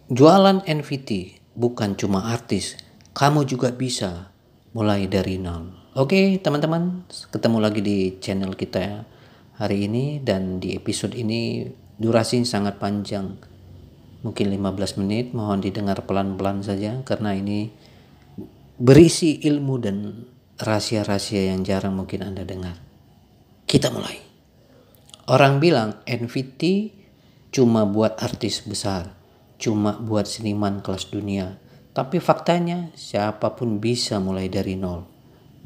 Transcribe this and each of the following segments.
Jualan NFT bukan cuma artis, kamu juga bisa mulai dari nol. Oke teman-teman, ketemu lagi di channel kita hari ini, dan di episode ini durasi sangat panjang, mungkin 15 menit, mohon didengar pelan-pelan saja karena ini berisi ilmu dan rahasia-rahasia yang jarang mungkin Anda dengar. Kita mulai. Orang bilang NFT cuma buat artis besar, cuma buat seniman kelas dunia. Tapi faktanya siapapun bisa mulai dari nol.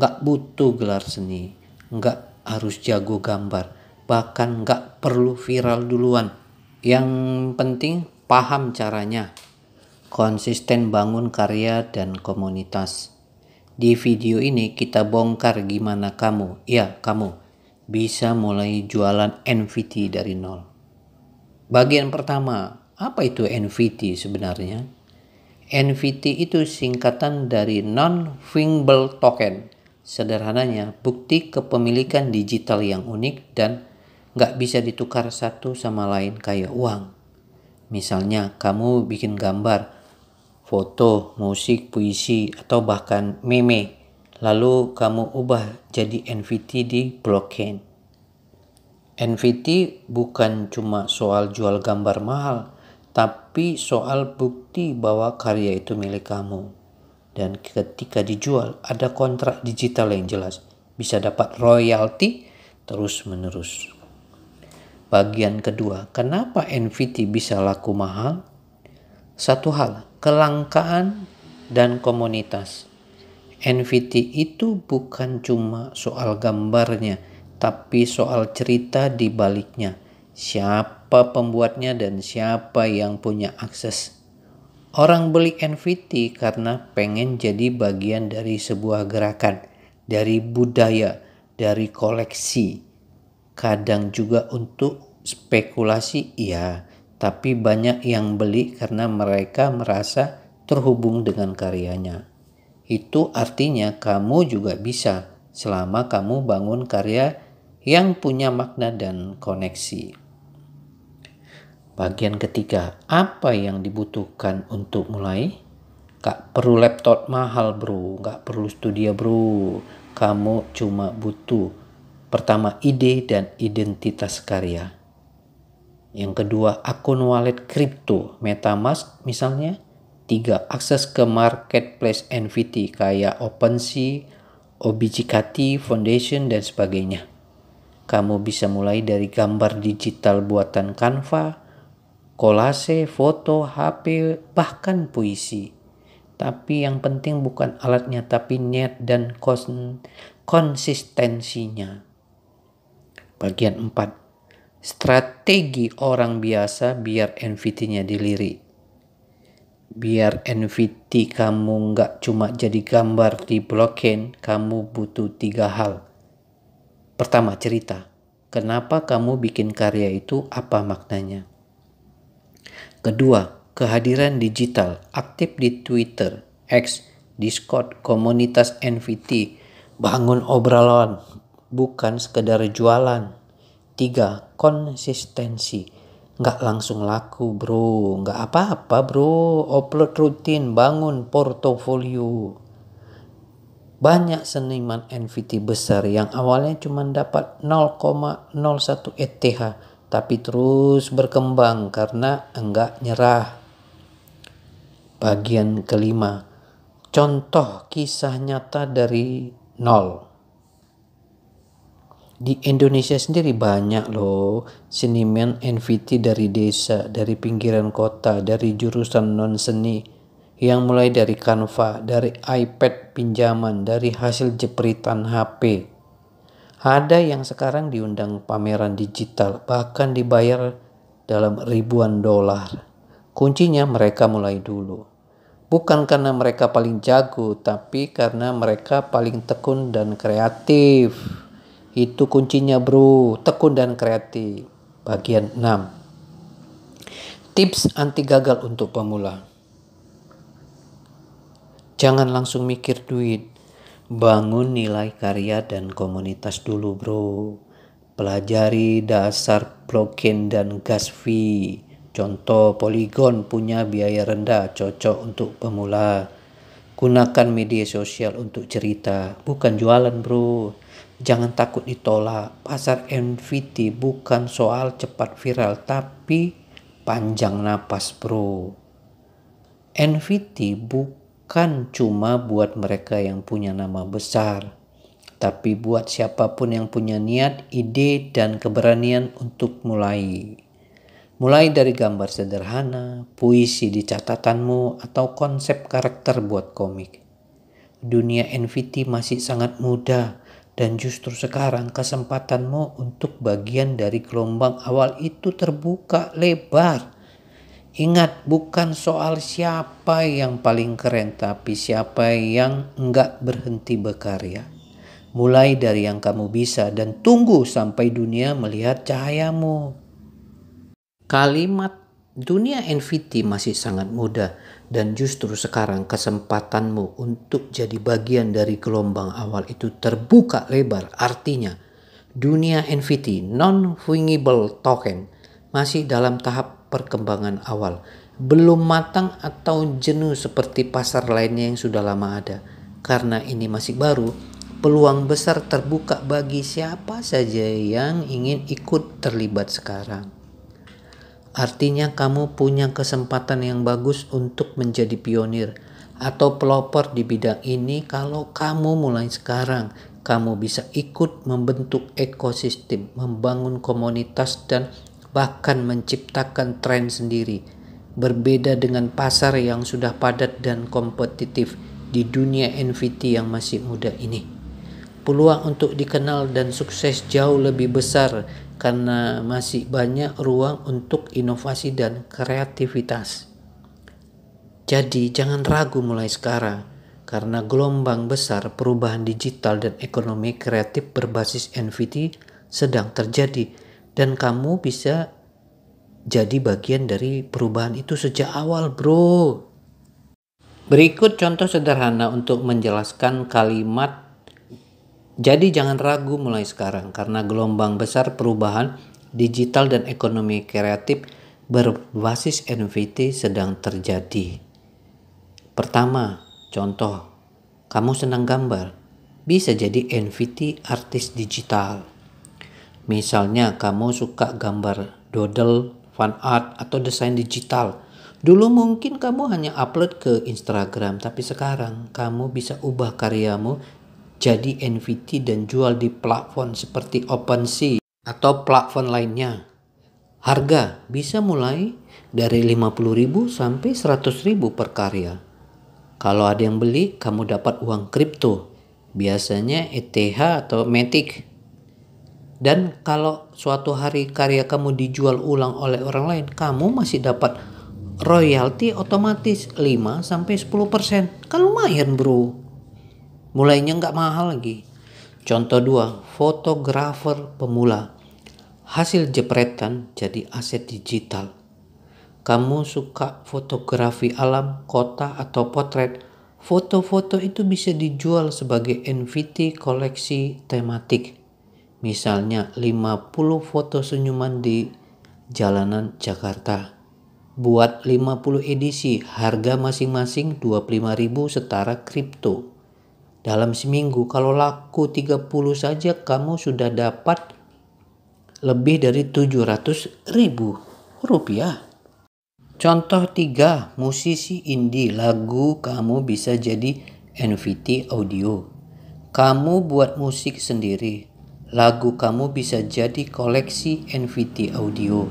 Gak butuh gelar seni, gak harus jago gambar, bahkan gak perlu viral duluan. Yang penting paham caranya, konsisten bangun karya dan komunitas. Di video ini kita bongkar gimana kamu bisa mulai jualan NFT dari nol. Bagian pertama, apa itu NFT sebenarnya? NFT itu singkatan dari non-fungible token. Sederhananya, bukti kepemilikan digital yang unik dan nggak bisa ditukar satu sama lain kayak uang. Misalnya, kamu bikin gambar, foto, musik, puisi, atau bahkan meme, lalu kamu ubah jadi NFT di blockchain. NFT bukan cuma soal jual gambar mahal, tapi soal bukti bahwa karya itu milik kamu. Dan ketika dijual, ada kontrak digital yang jelas, bisa dapat royalti terus menerus. Bagian kedua, kenapa NFT bisa laku mahal? Satu hal, kelangkaan dan komunitas. NFT itu bukan cuma soal gambarnya, tapi soal cerita di baliknya. Siapa pembuatnya dan siapa yang punya akses. Orang beli NFT karena pengen jadi bagian dari sebuah gerakan, dari budaya, dari koleksi. Kadang juga untuk spekulasi, iya, tapi banyak yang beli karena mereka merasa terhubung dengan karyanya. Itu artinya kamu juga bisa, selama kamu bangun karya yang punya makna dan koneksi. Bagian ketiga, apa yang dibutuhkan untuk mulai? Gak perlu laptop mahal bro, gak perlu studio bro. Kamu cuma butuh, pertama, ide dan identitas karya. Yang kedua, akun wallet kripto, MetaMask misalnya. 3. Akses ke marketplace NFT kayak OpenSea, OBJKT Foundation, dan sebagainya. Kamu bisa mulai dari gambar digital buatan Canva, kolase, foto, HP, bahkan puisi. Tapi yang penting bukan alatnya, tapi niat dan konsistensinya. Bagian 4. Strategi orang biasa biar NFT-nya dilirik. Biar NFT kamu nggak cuma jadi gambar di blockchain, kamu butuh 3 hal. Pertama, cerita. Kenapa kamu bikin karya itu, apa maknanya? Kedua, kehadiran digital, aktif di Twitter, X, Discord, komunitas NFT, bangun obrolan, bukan sekedar jualan. 3. Konsistensi. Nggak langsung laku bro, nggak apa-apa bro, upload rutin, bangun portofolio. Banyak seniman NFT besar yang awalnya cuma dapat 0,01 ETH, tapi terus berkembang karena enggak nyerah. Bagian kelima, contoh kisah nyata dari nol. Di Indonesia sendiri banyak loh seniman NFT dari desa, dari pinggiran kota, dari jurusan non-seni, yang mulai dari Canva, dari iPad pinjaman, dari hasil jepritan HP. Ada yang sekarang diundang pameran digital, bahkan dibayar dalam ribuan dolar. Kuncinya mereka mulai dulu. Bukan karena mereka paling jago, tapi karena mereka paling tekun dan kreatif. Itu kuncinya bro, tekun dan kreatif. Bagian 6. Tips anti gagal untuk pemula. Jangan langsung mikir duit. Bangun nilai karya dan komunitas dulu bro. Pelajari dasar blockchain dan gas fee. Contoh, Polygon punya biaya rendah, cocok untuk pemula. Gunakan media sosial untuk cerita, bukan jualan bro. Jangan takut ditolak. Pasar NFT bukan soal cepat viral, tapi panjang napas bro. NFT bukan cuma buat mereka yang punya nama besar, tapi buat siapapun yang punya niat, ide, dan keberanian untuk mulai. Mulai dari gambar sederhana, puisi di catatanmu, atau konsep karakter buat komik. Dunia NFT masih sangat muda, dan justru sekarang kesempatanmu untuk bagian dari gelombang awal itu terbuka lebar. Ingat, bukan soal siapa yang paling keren, tapi siapa yang enggak berhenti berkarya. Mulai dari yang kamu bisa dan tunggu sampai dunia melihat cahayamu. Kalimat dunia NFT masih sangat muda dan justru sekarang kesempatanmu untuk jadi bagian dari gelombang awal itu terbuka lebar. Artinya dunia NFT non-fungible token masih dalam tahap perkembangan awal. Belum matang atau jenuh seperti pasar lainnya yang sudah lama ada. Karena ini masih baru, peluang besar terbuka bagi siapa saja yang ingin ikut terlibat sekarang. Artinya kamu punya kesempatan yang bagus untuk menjadi pionir atau pelopor di bidang ini. Kalau kamu mulai sekarang, kamu bisa ikut membentuk ekosistem, membangun komunitas, dan bahkan menciptakan tren sendiri. Berbeda dengan pasar yang sudah padat dan kompetitif di dunia NFT yang masih muda ini. Peluang untuk dikenal dan sukses jauh lebih besar karena masih banyak ruang untuk inovasi dan kreativitas. Jadi jangan ragu mulai sekarang, karena gelombang besar perubahan digital dan ekonomi kreatif berbasis NFT sedang terjadi, dan kamu bisa jadi bagian dari perubahan itu sejak awal bro. Berikut contoh sederhana untuk menjelaskan kalimat. Jadi jangan ragu mulai sekarang, karena gelombang besar perubahan digital dan ekonomi kreatif berbasis NFT sedang terjadi. Pertama, contoh, kamu senang gambar, bisa jadi NFT artis digital. Misalnya kamu suka gambar doodle, fan art, atau desain digital. Dulu mungkin kamu hanya upload ke Instagram, tapi sekarang kamu bisa ubah karyamu jadi NFT dan jual di platform seperti OpenSea atau platform lainnya. Harga bisa mulai dari 50.000 sampai 100.000 per karya. Kalau ada yang beli, kamu dapat uang kripto, biasanya ETH atau Matic. Dan kalau suatu hari karya kamu dijual ulang oleh orang lain, kamu masih dapat royalti otomatis 5-10%. Kan lumayan bro. Mulainya nggak mahal lagi. Contoh 2, fotografer pemula. Hasil jepretan jadi aset digital. Kamu suka fotografi alam, kota, atau potret. Foto-foto itu bisa dijual sebagai NFT koleksi tematik. Misalnya 50 foto senyuman di jalanan Jakarta. Buat 50 edisi, harga masing-masing 25.000 setara kripto. Dalam seminggu kalau laku 30 saja kamu sudah dapat lebih dari 700.000 rupiah. Contoh 3, musisi indie. Lagu kamu bisa jadi NFT audio. Kamu buat musik sendiri. Lagu kamu bisa jadi koleksi NFT audio.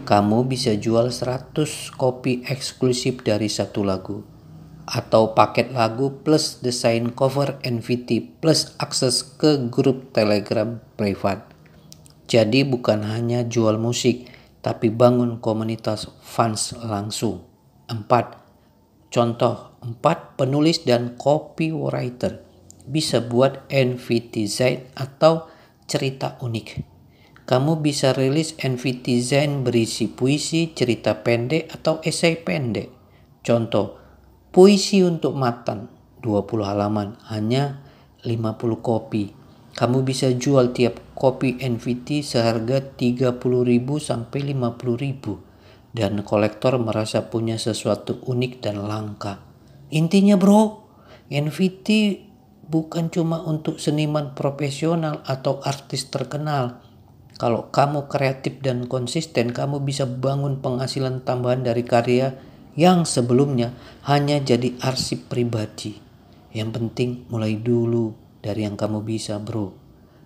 Kamu bisa jual 100 kopi eksklusif dari satu lagu. Atau paket lagu plus desain cover NFT plus akses ke grup Telegram privat. Jadi bukan hanya jual musik, tapi bangun komunitas fans langsung. 4. Contoh 4, penulis dan copywriter bisa buat NFT design atau cerita unik. Kamu bisa rilis NFT design berisi puisi, cerita pendek, atau esai pendek. Contoh, puisi untuk Matan, 20 halaman, hanya 50 kopi. Kamu bisa jual tiap kopi NFT seharga 30.000 sampai 50.000. dan kolektor merasa punya sesuatu unik dan langka. Intinya bro, NFT bukan cuma untuk seniman profesional atau artis terkenal. Kalau kamu kreatif dan konsisten, kamu bisa bangun penghasilan tambahan dari karya yang sebelumnya hanya jadi arsip pribadi. Yang penting mulai dulu dari yang kamu bisa bro.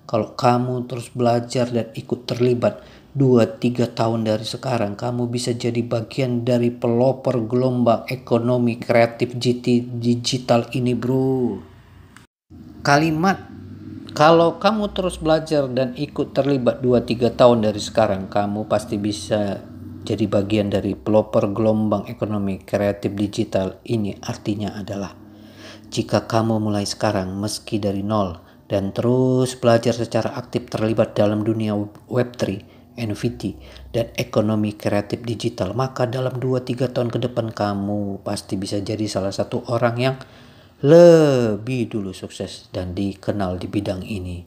Kalau kamu terus belajar dan ikut terlibat 2-3 tahun dari sekarang, kamu bisa jadi bagian dari pelopor gelombang ekonomi kreatif digital ini bro. Kalimat kalau kamu terus belajar dan ikut terlibat 2-3 tahun dari sekarang, kamu pasti bisa jadi bagian dari pelopor gelombang ekonomi kreatif digital ini. Artinya adalah jika kamu mulai sekarang meski dari nol dan terus belajar secara aktif terlibat dalam dunia Web3, NFT, dan ekonomi kreatif digital, maka dalam 2-3 tahun ke depan kamu pasti bisa jadi salah satu orang yang lebih dulu sukses dan dikenal di bidang ini.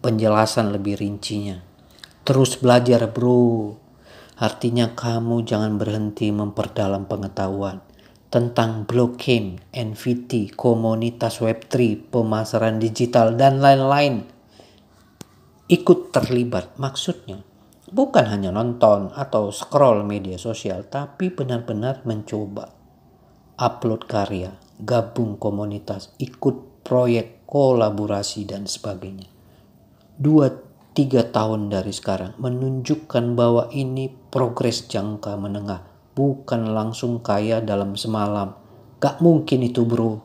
Penjelasan lebih rincinya. Terus belajar bro. Artinya kamu jangan berhenti memperdalam pengetahuan tentang blockchain, NFT, komunitas Web3, pemasaran digital, dan lain-lain. Ikut terlibat maksudnya bukan hanya nonton atau scroll media sosial, tapi benar-benar mencoba upload karya, gabung komunitas, ikut proyek, kolaborasi, dan sebagainya. 2-3 tahun dari sekarang menunjukkan bahwa ini progres jangka menengah, bukan langsung kaya dalam semalam. Gak mungkin itu bro.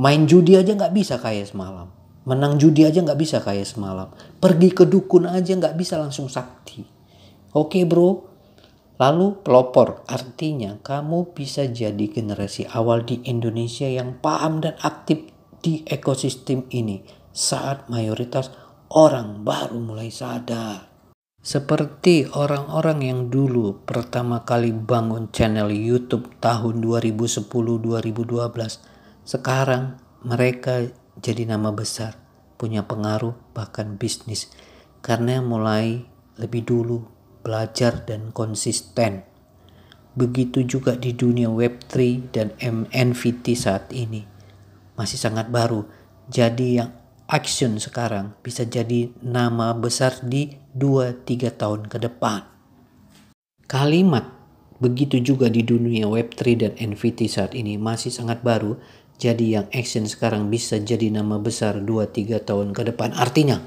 Main judi aja gak bisa kaya semalam. Menang judi aja gak bisa kaya semalam. Pergi ke dukun aja gak bisa langsung sakti. Oke bro. Lalu pelopor, artinya kamu bisa jadi generasi awal di Indonesia yang paham dan aktif di ekosistem ini saat mayoritas orang baru mulai sadar. Seperti orang-orang yang dulu pertama kali bangun channel YouTube tahun 2010-2012, sekarang mereka jadi nama besar, punya pengaruh bahkan bisnis karena mulai lebih dulu belajar dan konsisten. Begitu juga di dunia Web3 dan NFT saat ini. Masih sangat baru. Jadi yang action sekarang bisa jadi nama besar di 2-3 tahun ke depan. Kalimat begitu juga di dunia Web3 dan NFT saat ini masih sangat baru. Jadi yang action sekarang bisa jadi nama besar 2-3 tahun ke depan. Artinya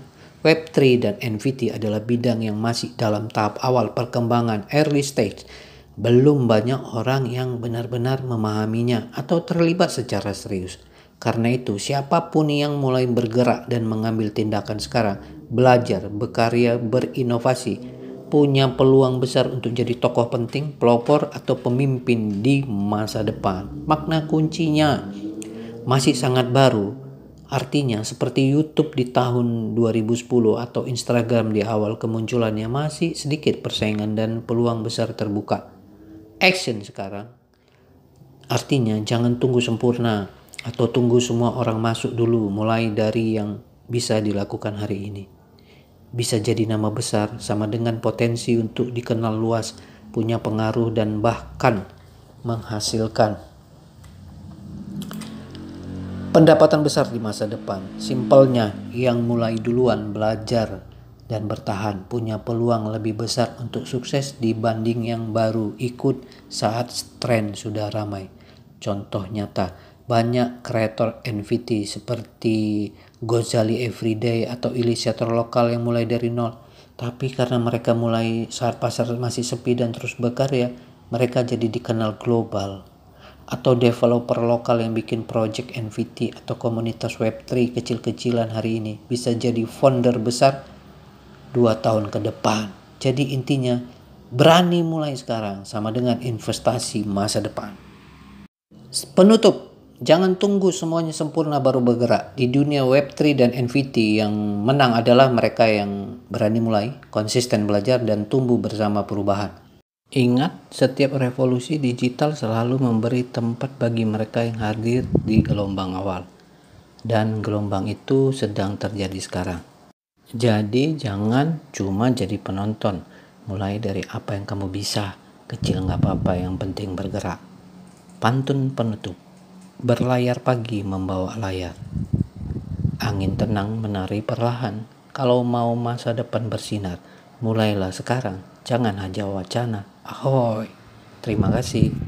Web3 dan NFT adalah bidang yang masih dalam tahap awal perkembangan early stage. Belum banyak orang yang benar-benar memahaminya atau terlibat secara serius. Karena itu, siapapun yang mulai bergerak dan mengambil tindakan sekarang, belajar, berkarya, berinovasi, punya peluang besar untuk jadi tokoh penting, pelopor, atau pemimpin di masa depan. Makna kuncinya masih sangat baru. Artinya seperti YouTube di tahun 2010 atau Instagram di awal kemunculannya, masih sedikit persaingan dan peluang besar terbuka. Action sekarang. Artinya jangan tunggu sempurna atau tunggu semua orang masuk dulu, mulai dari yang bisa dilakukan hari ini. Bisa jadi nama besar sama dengan potensi untuk dikenal luas, punya pengaruh dan bahkan menghasilkan pendapatan besar di masa depan. Simpelnya, yang mulai duluan belajar dan bertahan punya peluang lebih besar untuk sukses dibanding yang baru ikut saat tren sudah ramai. Contoh nyata, banyak kreator NFT seperti Gozali Everyday atau ilustrator lokal yang mulai dari nol. Tapi karena mereka mulai saat pasar masih sepi dan terus berkarya, mereka jadi dikenal global. Atau developer lokal yang bikin project NFT atau komunitas Web3 kecil-kecilan hari ini bisa jadi founder besar 2 tahun ke depan. Jadi intinya berani mulai sekarang sama dengan investasi masa depan. Penutup, jangan tunggu semuanya sempurna baru bergerak. Di dunia Web3 dan NFT yang menang adalah mereka yang berani mulai, konsisten belajar, dan tumbuh bersama perubahan. Ingat, setiap revolusi digital selalu memberi tempat bagi mereka yang hadir di gelombang awal. Dan gelombang itu sedang terjadi sekarang. Jadi jangan cuma jadi penonton. Mulai dari apa yang kamu bisa. Kecil nggak apa-apa, yang penting bergerak. Pantun penutup. Berlayar pagi membawa layar. Angin tenang menari perlahan. Kalau mau masa depan bersinar, mulailah sekarang. Jangan hanya wacana. Ahoy. Terima kasih.